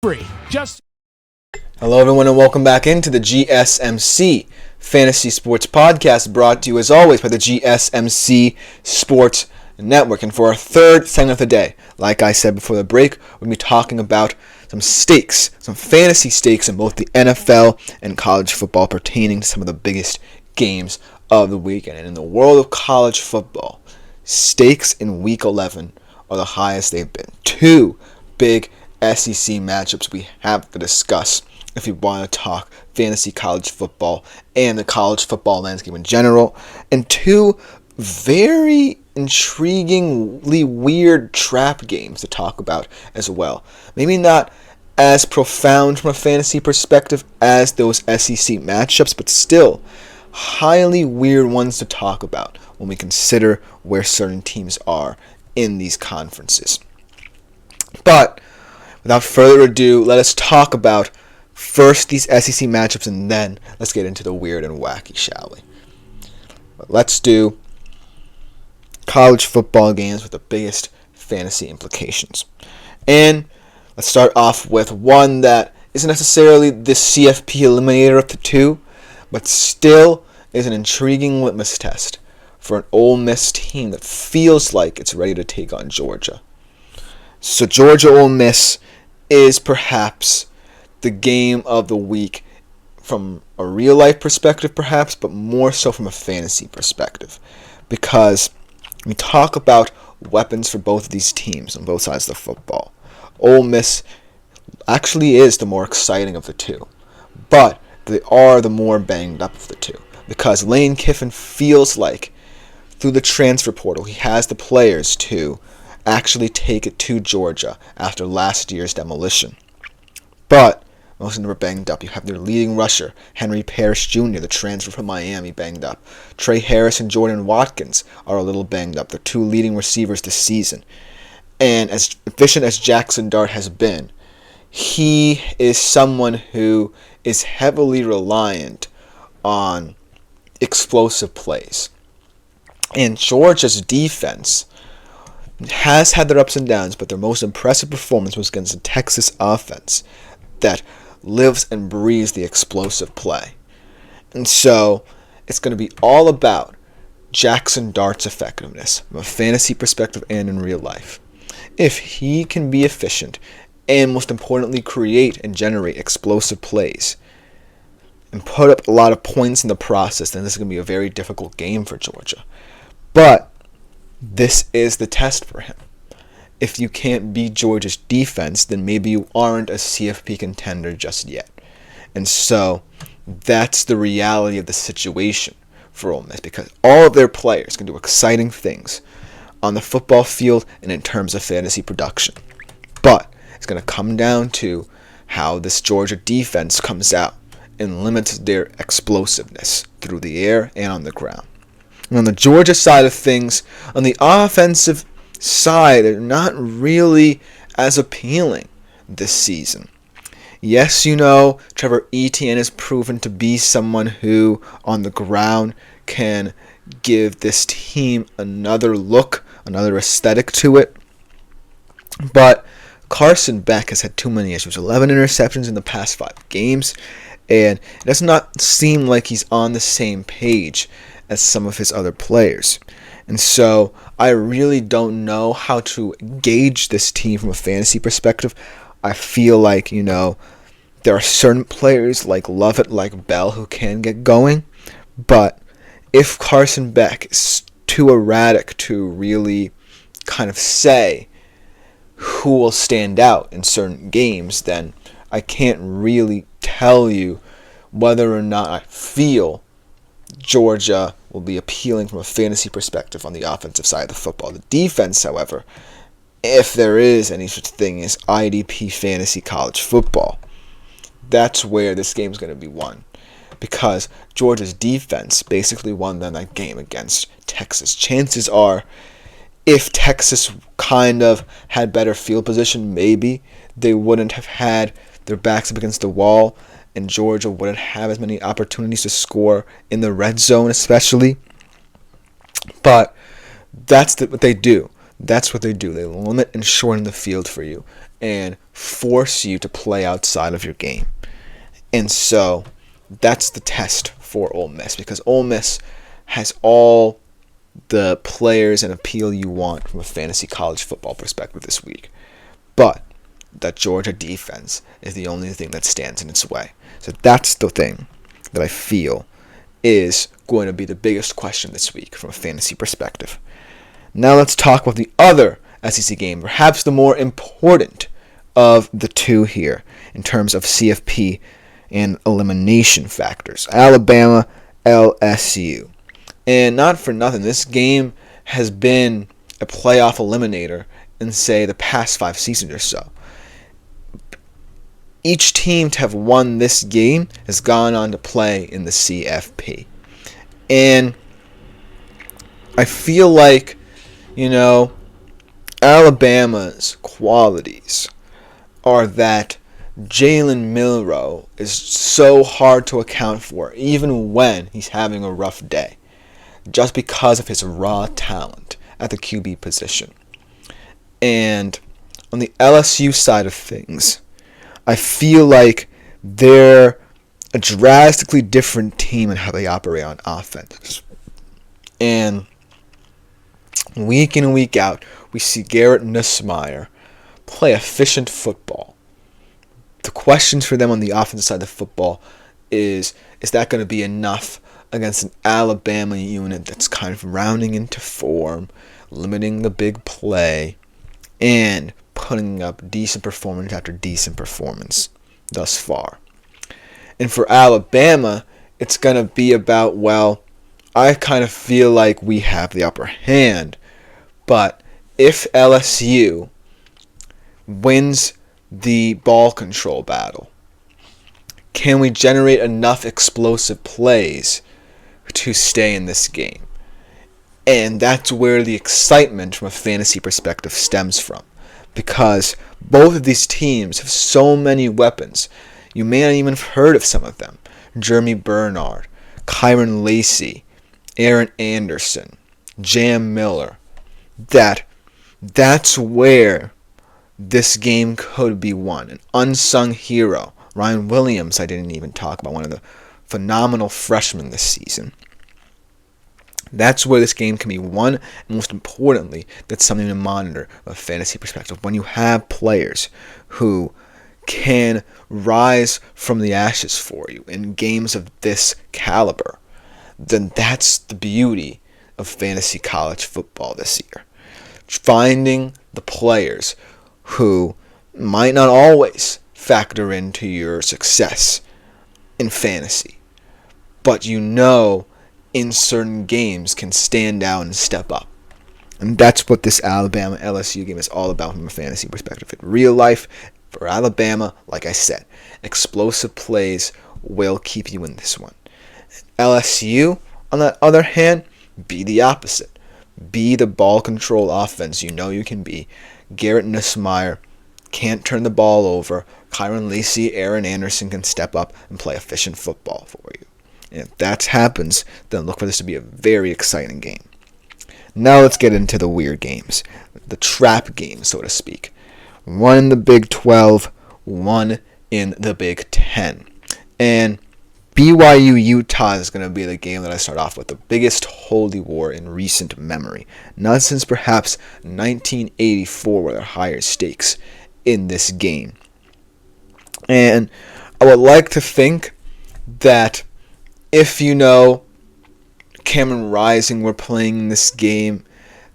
free. Just Hello, everyone, and welcome back into the GSMC Fantasy Sports Podcast, brought to you, as always, by the GSMC Sports Network. And for our third segment of the day, like I said before the break, we're going to be talking about some stakes, some fantasy stakes in both the NFL and college football pertaining to some of the biggest games of the weekend. And in the world of college football, stakes in Week 11 are the highest they've been. Two big SEC matchups we have to discuss if you want to talk fantasy college football and the college football landscape in general, and two very intriguingly weird trap games to talk about as well. Maybe not as profound from a fantasy perspective as those SEC matchups, but still highly weird ones to talk about when we consider where certain teams are in these conferences. But without further ado, let us talk about first these SEC matchups, and then let's get into the weird and wacky, shall we? But let's do college football games with the biggest fantasy implications. And let's start off with one that isn't necessarily the CFP eliminator of the two, but still is an intriguing litmus test for an Ole Miss team that feels like it's ready to take on Georgia. So Georgia-Ole Miss is perhaps the game of the week from a real-life perspective, perhaps, but more so from a fantasy perspective. Because we talk about weapons for both of these teams on both sides of the football. Ole Miss actually is the more exciting of the two, but they are the more banged up of the two. Because Lane Kiffin feels like, through the transfer portal, he has the players to actually take it to Georgia after last year's demolition. But most of them are banged up. You have their leading rusher, Henry Parrish Jr., the transfer from Miami, banged up. Trey Harris and Jordan Watkins are a little banged up, the two leading receivers this season. And as efficient as Jackson Dart has been, he is someone who is heavily reliant on explosive plays. And Georgia's defense has had their ups and downs, but their most impressive performance was against the Texas offense that lives and breathes the explosive play. And so it's going to be all about Jackson Dart's effectiveness from a fantasy perspective and in real life. If he can be efficient and, most importantly, create and generate explosive plays and put up a lot of points in the process, then this is going to be a very difficult game for Georgia. But this is the test for him. If you can't beat Georgia's defense, then maybe you aren't a CFP contender just yet. And so that's the reality of the situation for Ole Miss, because all of their players can do exciting things on the football field and in terms of fantasy production. But it's going to come down to how this Georgia defense comes out and limits their explosiveness through the air and on the ground. And on the Georgia side of things, on the offensive side, they're not really as appealing this season. Yes, Trevor Etienne has proven to be someone who, on the ground, can give this team another look, another aesthetic to it. But Carson Beck has had too many issues. 11 interceptions in the past 5 games, and it does not seem like he's on the same page as some of his other players. And so I really don't know how to gauge this team from a fantasy perspective. I feel like, there are certain players like Lovett, like Bell, who can get going. But if Carson Beck is too erratic to really kind of say who will stand out in certain games, then I can't really tell you whether or not I feel Georgia will be appealing from a fantasy perspective on the offensive side of the football. The defense, however, if there is any such thing as IDP fantasy college football, that's where this game is going to be won. Because Georgia's defense basically won that game against Texas. Chances are, if Texas kind of had better field position, maybe they wouldn't have had their backs up against the wall, and Georgia wouldn't have as many opportunities to score in the red zone especially. But that's what they do. That's what they do. They limit and shorten the field for you. and force you to play outside of your game. And so that's the test for Ole Miss, because Ole Miss has all the players and appeal you want from a fantasy college football perspective this week. But that Georgia defense is the only thing that stands in its way. So that's the thing that I feel is going to be the biggest question this week from a fantasy perspective. Now let's talk about the other SEC game, perhaps the more important of the two here in terms of CFP and elimination factors. Alabama, LSU. And not for nothing, this game has been a playoff eliminator in, say, the past 5 seasons or so. Each team to have won this game has gone on to play in the CFP. And I feel like, Alabama's qualities are that Jalen Milroe is so hard to account for, even when he's having a rough day, just because of his raw talent at the QB position. And on the LSU side of things, I feel like they're a drastically different team in how they operate on offense. And week in and week out, we see Garrett Nussmeier play efficient football. The questions for them on the offensive side of the football is that going to be enough against an Alabama unit that's kind of rounding into form, limiting the big play, and putting up decent performance after decent performance thus far. And for Alabama, it's going to be about, I kind of feel like we have the upper hand, but if LSU wins the ball control battle, can we generate enough explosive plays to stay in this game? And that's where the excitement from a fantasy perspective stems from, because both of these teams have so many weapons. You may not even have heard of some of them. Jeremy Bernard, Kyron Lacey, Aaron Anderson, Jam Miller. That's where this game could be won. An unsung hero, Ryan Williams, I didn't even talk about, one of the phenomenal freshmen this season. That's where this game can be won, and most importantly, that's something to monitor from a fantasy perspective. When you have players who can rise from the ashes for you in games of this caliber, then that's the beauty of fantasy college football this year. Finding the players who might not always factor into your success in fantasy, but in certain games can stand out and step up. And that's what this Alabama LSU game is all about from a fantasy perspective. In real life, for Alabama, like I said, explosive plays will keep you in this one. LSU, on the other hand, be the opposite. Be the ball control offense you can be. Garrett Nussmeier can't turn the ball over. Kyron Lacey, Aaron Anderson can step up and play efficient football for you. And if that happens, then look for this to be a very exciting game. Now let's get into the weird games. The trap games, so to speak. One in the Big 12, one in the Big 10. And BYU Utah is going to be the game that I start off with, the biggest holy war in recent memory. Not since perhaps 1984 were there higher stakes in this game. And I would like to think that if Cameron Rising were playing this game,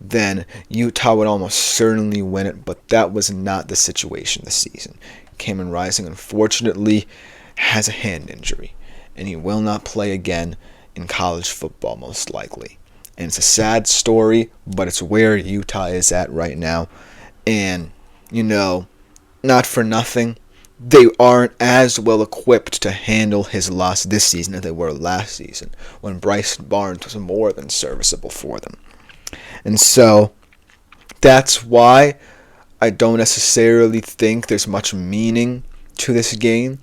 then Utah would almost certainly win it, but that was not the situation this season. Cameron Rising, unfortunately, has a hand injury, and he will not play again in college football, most likely. And it's a sad story, but it's where Utah is at right now. And, not for nothing, they aren't as well equipped to handle his loss this season as they were last season, when Bryce Barnes was more than serviceable for them. And so, that's why I don't necessarily think there's much meaning to this game,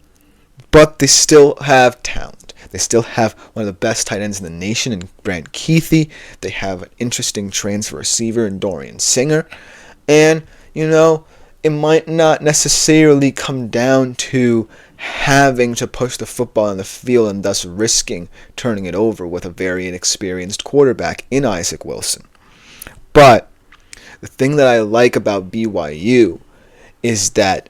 but they still have talent. They still have one of the best tight ends in the nation in Brant Kuithe. They have an interesting transfer receiver in Dorian Singer. And, it might not necessarily come down to having to push the football on the field and thus risking turning it over with a very inexperienced quarterback in Isaac Wilson. But the thing that I like about BYU is that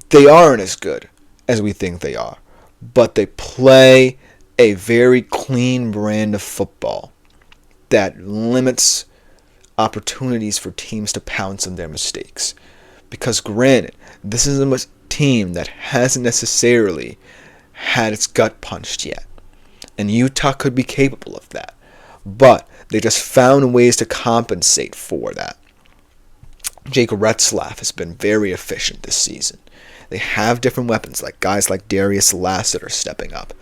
they aren't as good as we think they are, but they play a very clean brand of football that limits opportunities for teams to pounce on their mistakes. Because granted, this is a team that hasn't necessarily had its gut punched yet. And Utah could be capable of that. But they just found ways to compensate for that. Jake Retzlaff has been very efficient this season. They have different weapons, like guys like Darius Lassiter stepping up.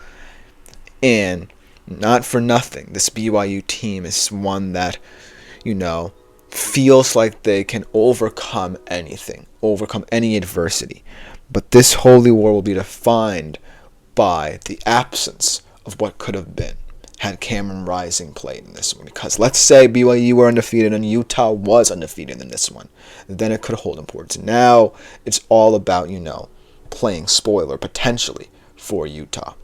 And not for nothing, this BYU team is one that, feels like they can overcome anything, overcome any adversity. But this holy war will be defined by the absence of what could have been had Cameron Rising played in this one. Because let's say BYU were undefeated and Utah was undefeated in this one. Then it could hold importance. Now it's all about, playing spoiler potentially for Utah.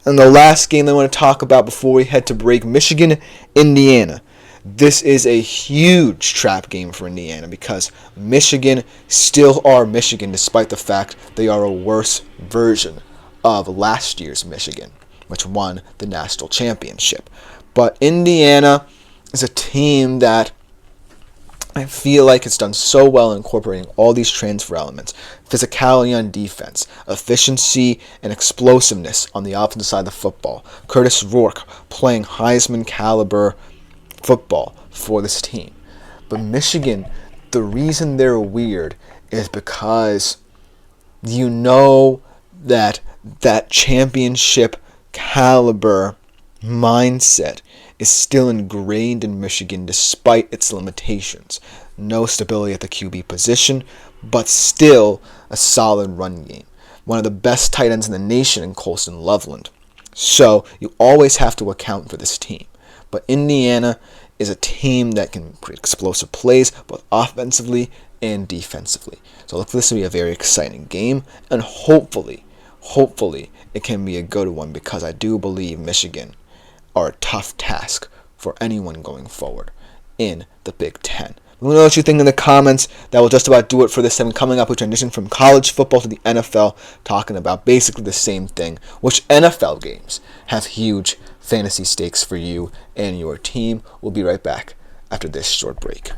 And the last game I want to talk about before we head to break, Michigan, Indiana. This is a huge trap game for Indiana because Michigan still are Michigan despite the fact they are a worse version of last year's Michigan, which won the national championship. But Indiana is a team that I feel like it's done so well in incorporating all these transfer elements. Physicality on defense, efficiency and explosiveness on the offensive side of the football. Curtis Rourke playing Heisman caliber football for this team. But Michigan, the reason they're weird is because that championship caliber mindset is still ingrained in Michigan despite its limitations. No stability at the QB position, but still a solid run game. One of the best tight ends in the nation in Colston Loveland. So you always have to account for this team. But Indiana is a team that can create explosive plays both offensively and defensively. So look for this to be a very exciting game, and hopefully it can be a good one because I do believe Michigan are a tough task for anyone going forward in the Big Ten. Let me know what you think in the comments. That will just about do it for this time. Coming up, we transition from college football to the NFL, talking about basically the same thing. Which NFL games have huge fantasy stakes for you and your team? We'll be right back after this short break.